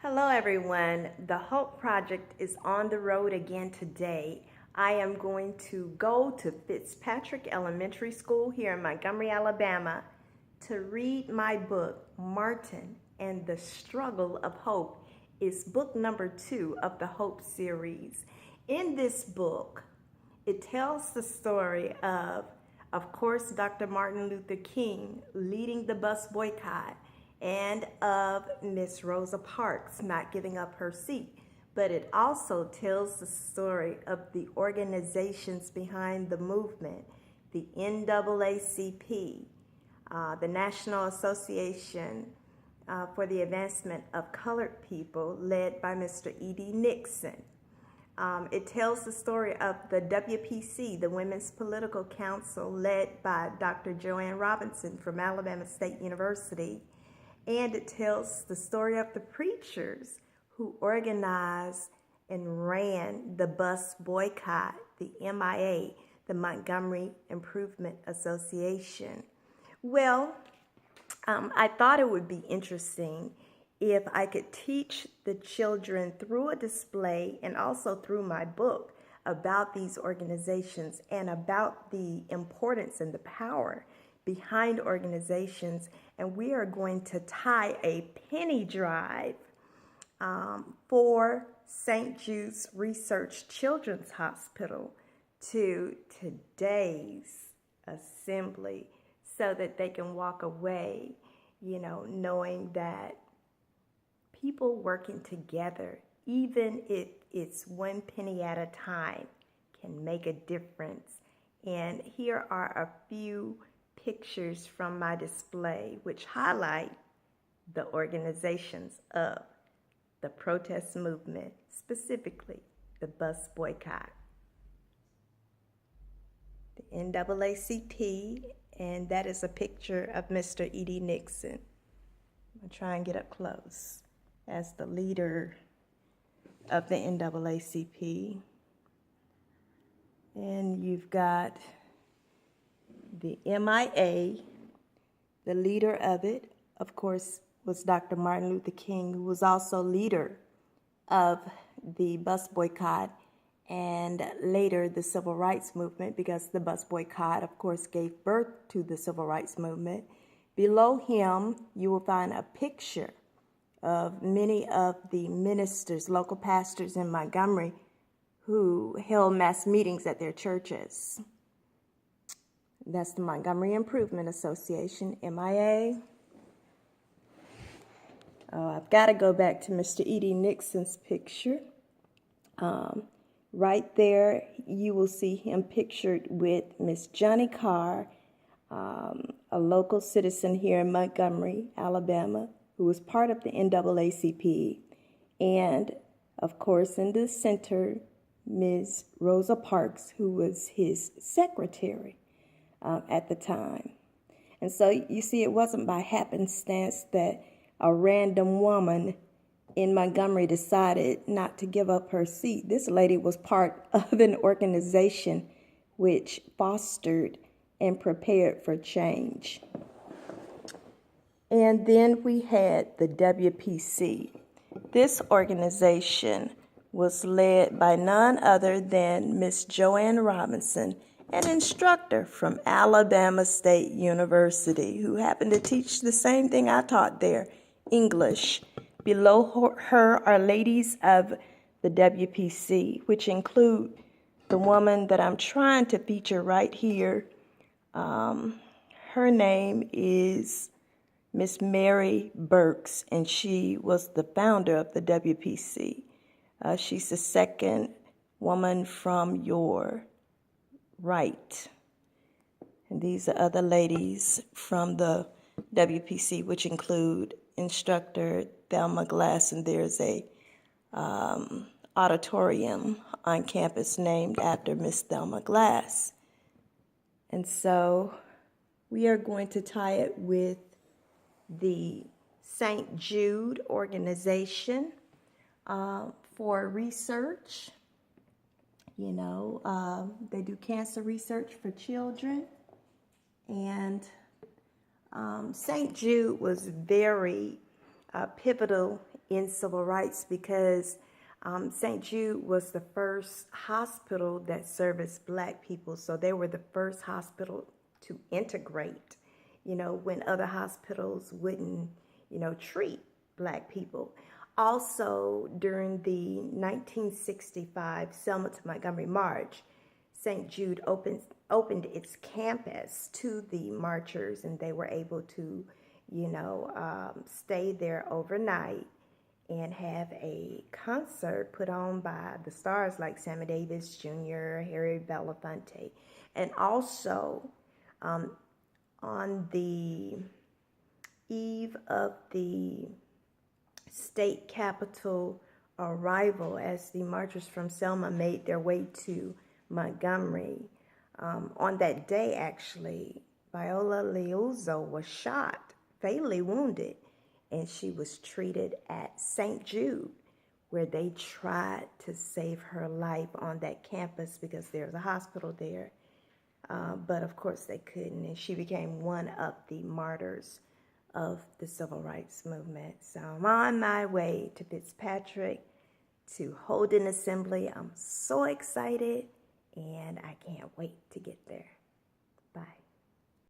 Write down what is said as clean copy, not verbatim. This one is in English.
Hello everyone, the Hope Project is on the road again today. I am going to go to Fitzpatrick Elementary School here in Montgomery, Alabama to read my book, Martin and the Struggle of Hope. It's book number 2 of the Hope series. In this book, it tells the story of course, Dr. Martin Luther King leading the bus boycott, and of Miss Rosa Parks not giving up her seat. But it also tells the story of the organizations behind the movement, the NAACP, the National Association for the Advancement of Colored People, led by Mr. E.D. Nixon. It tells the story of the WPC, the Women's Political Council, led by Dr. Joanne Robinson from Alabama State University. And it tells the story of the preachers who organized and ran the bus boycott, the MIA, the Montgomery Improvement Association. Well, I thought it would be interesting if I could teach the children through a display and also through my book about these organizations and about the importance and the power behind organizations. And we are going to tie a penny drive for St. Jude's Research Children's Hospital to today's assembly so that they can walk away, knowing that people working together, even if it's one penny at a time, can make a difference. And here are a few pictures from my display which highlight the organizations of the protest movement, specifically the bus boycott. The NAACP, and that is a picture of Mr. E.D. Nixon. I'm going to try and get up close as the leader of the NAACP. And you've got the MIA, the leader of it, of course, was Dr. Martin Luther King, who was also leader of the bus boycott and later the civil rights movement, because the bus boycott, of course, gave birth to the civil rights movement. Below him, you will find a picture of many of the ministers, local pastors in Montgomery, who held mass meetings at their churches. That's the Montgomery Improvement Association, MIA. I've got to go back to Mr. E.D. Nixon's picture. Right there, you will see him pictured with Miss Johnny Carr, a local citizen here in Montgomery, Alabama, who was part of the NAACP. And, of course, in the center, Ms. Rosa Parks, who was his secretary at the time. And so you see, it wasn't by happenstance that a random woman in Montgomery decided not to give up her seat. This lady was part of an organization which fostered and prepared for change. And then we had the WPC. This organization was led by none other than Miss Joanne Robinson, an instructor from Alabama State University, who happened to teach the same thing I taught there, English. Below her are ladies of the WPC, which include the woman that I'm trying to feature right here. Her name is Miss Mary Burks, and she was the founder of the WPC. She's the second woman from your right. And these are other ladies from the WPC, which include instructor Thelma Glass, and there's a auditorium on campus named after Miss Thelma Glass. And so we are going to tie it with the St. Jude organization for research. They do cancer research for children. And St. Jude was very pivotal in civil rights because St. Jude was the first hospital that serviced Black people. So they were the first hospital to integrate, when other hospitals wouldn't, treat Black people. Also, during the 1965 Selma to Montgomery March, St. Jude opened its campus to the marchers, and they were able to, stay there overnight and have a concert put on by the stars like Sammy Davis Jr., Harry Belafonte, and also on the eve of the state capitol arrival, as the marchers from Selma made their way to Montgomery. On that day, actually, Viola Liuzzo was shot, fatally wounded, and she was treated at St. Jude, where they tried to save her life on that campus because there's a hospital there. But of course they couldn't, and she became one of the martyrs of the civil rights movement. So I'm on my way to Fitzpatrick to hold an assembly. I'm so excited, and I can't wait to get there.